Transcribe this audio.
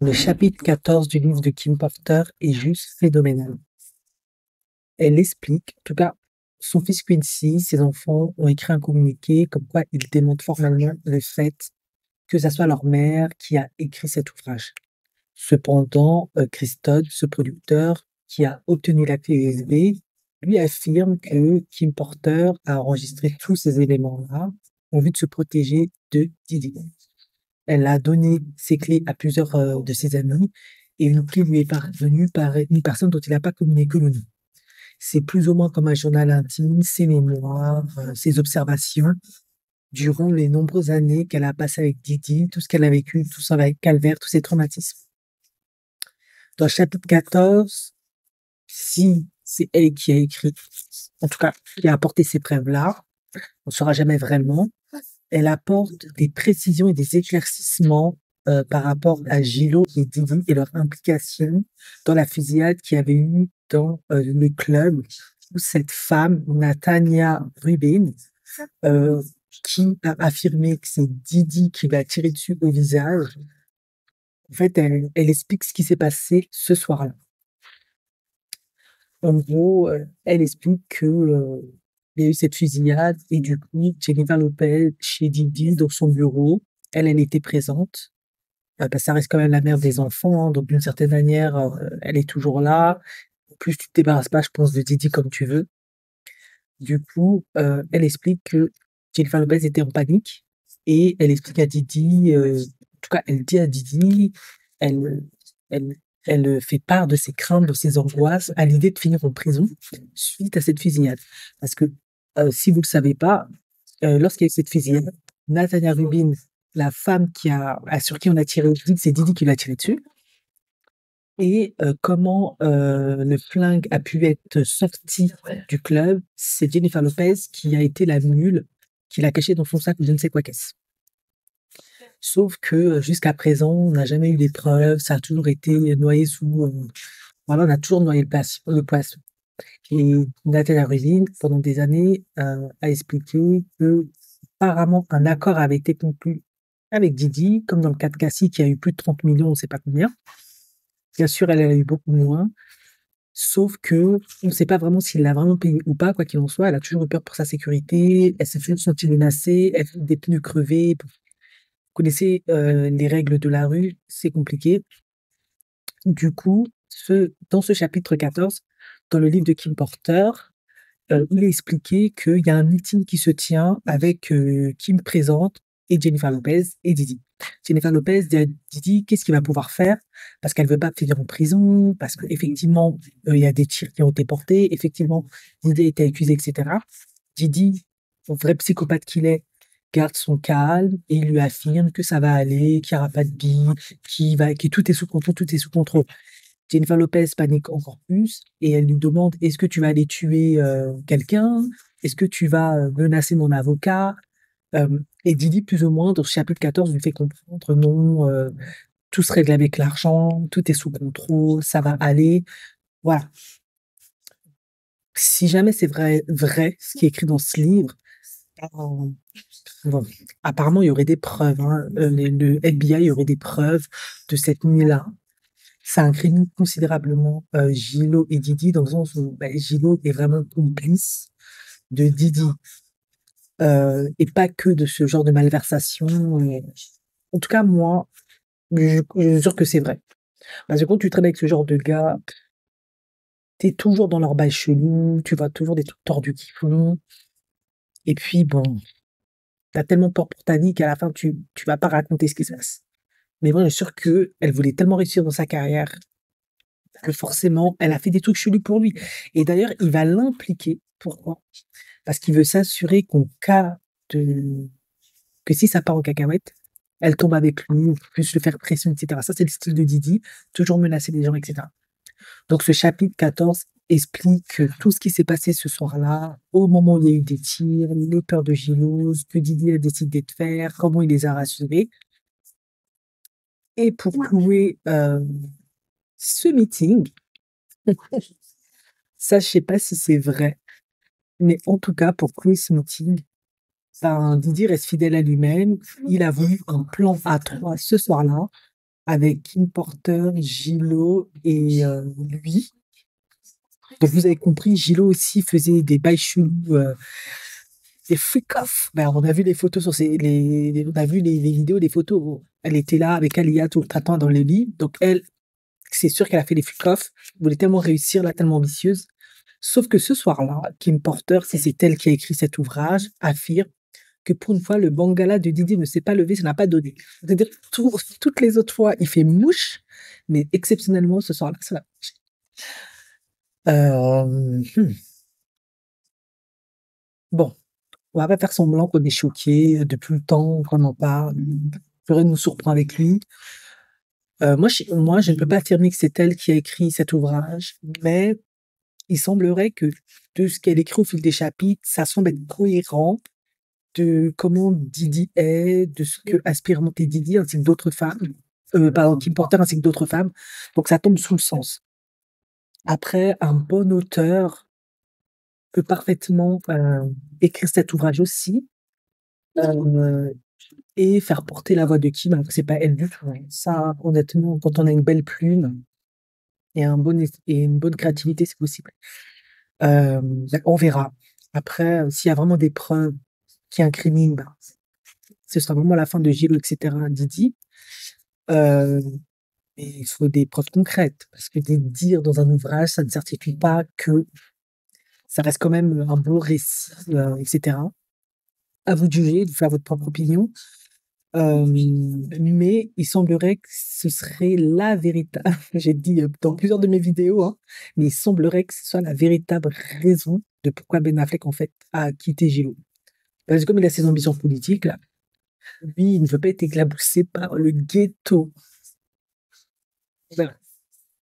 Le chapitre 14 du livre de Kim Porter est juste phénoménal. Elle explique, en tout cas, son fils Quincy, ses enfants ont écrit un communiqué comme quoi ils démontrent formellement le fait que ça soit leur mère qui a écrit cet ouvrage. Cependant, Chris Todd, ce producteur qui a obtenu la clé USB, lui affirme que Kim Porter a enregistré tous ces éléments-là en vue de se protéger de Didi. Elle a donné ses clés à plusieurs de ses amis et une clé lui est parvenue par une personne dont il n'a pas communiqué le nom. C'est plus ou moins comme un journal intime, ses mémoires, ses observations durant les nombreuses années qu'elle a passées avec Didi, tout ce qu'elle a vécu, tout son calvaire, tous ses traumatismes. Dans le chapitre 14, si c'est elle qui a écrit, en tout cas, qui a apporté ces preuves-là, on ne saura jamais vraiment. Elle apporte des précisions et des éclaircissements par rapport à Gilo et Didi et leur implication dans la fusillade qu'il y avait eu dans le club où cette femme, Natania Rubin, euh, qui a affirmé que c'est Didi qui l'a tiré dessus au visage. En fait, elle explique ce qui s'est passé ce soir-là. En gros, elle explique que il y a eu cette fusillade et du coup, Jennifer Lopez chez Didi dans son bureau, elle était présente. Ça reste quand même la mère des enfants, hein, donc d'une certaine manière, elle est toujours là. En plus, tu te débarrasses pas, je pense, de Didi comme tu veux. Du coup, elle explique que Jennifer Lopez était en panique et elle explique à Didi, en tout cas, elle dit à Didi, elle, elle, elle fait part de ses craintes, de ses angoisses à l'idée de finir en prison suite à cette fusillade. Parce que, si vous le savez pas, lorsqu'il y a eu cette fusillade, Nathania Rubin, la femme sur qui on a tiré, c'est Didi qui l'a tiré dessus. Et comment le flingue a pu être sorti du club, c'est Jennifer Lopez qui a été la mule qui l'a caché dans son sac ou je ne sais quoi qu'est-ce. Sauf que jusqu'à présent, on n'a jamais eu des preuves, ça a toujours été noyé sous... voilà, on a toujours noyé le poisson. Et Nathalie Rubin, pendant des années, a expliqué que apparemment un accord avait été conclu avec Didi, comme dans le cas de Cassie qui a eu plus de 30 millions, on ne sait pas combien. Bien sûr, elle a eu beaucoup moins. Sauf que on ne sait pas vraiment s'il l'a vraiment payé ou pas, quoi qu'il en soit. Elle a toujours eu peur pour sa sécurité. Elle s'est fait sentir menacée. Elle fait des pneus crevés. Vous connaissez les règles de la rue, c'est compliqué. Du coup, dans ce chapitre 14, dans le livre de Kim Porter, il est expliqué qu'il y a un meeting qui se tient avec Kim présente et Jennifer Lopez et Didi. Jennifer Lopez dit à Didi qu'est-ce qu'il va pouvoir faire parce qu'elle veut pas finir en prison, parce qu'effectivement, il y a des tirs qui ont été portés, effectivement, Didi a été accusé, etc. Didi, le vrai psychopathe qu'il est, garde son calme et lui affirme que ça va aller, qu'il n'y aura pas de bille, que tout est sous contrôle, tout est sous contrôle. Jennifer Lopez panique encore plus et elle lui demande est-ce que tu vas aller tuer quelqu'un? Est-ce que tu vas menacer mon avocat? Et Didi, plus ou moins, dans ce chapitre 14, lui fait comprendre non, tout se règle avec l'argent, tout est sous contrôle, ça va aller. Voilà. Si jamais c'est vrai, ce qui est écrit dans ce livre, bon, apparemment, il y aurait des preuves. Hein. Le FBI, il y aurait des preuves de cette nuit-là. Ça incrimine considérablement Gilo et Didi dans le sens où Gilo est vraiment complice de Didi et pas que de ce genre de malversation. En tout cas, moi, je suis sûr que c'est vrai. Parce que quand tu traînes avec ce genre de gars, t'es toujours dans leur bail chelou, tu vois toujours des trucs tordus qui font. Et puis, bon, t'as tellement peur pour ta vie qu'à la fin, tu vas pas raconter ce qui se passe. Mais moi, je suis sûr qu'elle voulait tellement réussir dans sa carrière que forcément, elle a fait des trucs chelus pour lui. Et d'ailleurs, il va l'impliquer. Pourquoi? Parce qu'il veut s'assurer que si ça part en cacahuète, elle tombe avec lui, plus le faire pression, etc. Ça, c'est le style de Didi, toujours menacer les gens, etc. Donc, ce chapitre 14 explique tout ce qui s'est passé ce soir-là, au moment où il y a eu des tirs, les peurs de Gino, ce que Didi a décidé de faire, comment il les a rassurés. Et pour clouer ce meeting, ça, je sais pas si c'est vrai, mais en tout cas, pour clouer ce meeting, ben, Didi reste fidèle à lui-même. Il a voulu un plan A3 ce soir-là. avec Kim Porter, Gillo et lui. Donc vous avez compris, Gillo aussi faisait des bails chelous, des freak-off. Ben, on a vu les photos sur on a vu les vidéos, les photos. Elle était là avec Alia tout le temps dans le lit. Donc elle, c'est sûr qu'elle a fait des freak-off. Elle voulait tellement réussir, là, tellement ambitieuse. Sauf que ce soir-là, Kim Porter, si c'est elle qui a écrit cet ouvrage, affirme que pour une fois, le Bangala de Didier ne s'est pas levé, ça n'a pas donné. C'est-à-dire, toutes les autres fois, il fait mouche, mais exceptionnellement, ce soir-là, ça l'a marché. Bon, on va pas faire semblant qu'on est choqué depuis le temps qu'on en parle. Florent nous surprend avec lui. Moi, je ne peux pas affirmer que c'est elle qui a écrit cet ouvrage, mais il semblerait que de ce qu'elle écrit au fil des chapitres, ça semble être cohérent de comment Didi est, de ce que expérimentait Didi ainsi que d'autres femmes, pardon, Kim Porter ainsi que d'autres femmes. Donc ça tombe sous le sens. Après, un bon auteur peut parfaitement écrire cet ouvrage aussi euh, et faire porter la voix de Kim, alors que c'est pas elle du tout. Ça, honnêtement, quand on a une belle plume et une bonne créativité, c'est possible. On verra. Après, s'il y a vraiment des preuves qui incriminent, ben, ce sera vraiment la fin de Gilles, etc., Didi. Euh, mais il faut des preuves concrètes, parce que des dires dans un ouvrage, ça ne certifie pas que ça reste quand même un beau récit, etc. À vous de juger, de faire votre propre opinion. Mais il semblerait que ce serait la véritable, j'ai dit dans plusieurs de mes vidéos, hein, mais il semblerait que ce soit la véritable raison de pourquoi Ben Affleck, en fait, a quitté Gillo. Parce que comme il a ses ambitions politiques, là, lui, il ne veut pas être éclaboussé par le ghetto. Voilà.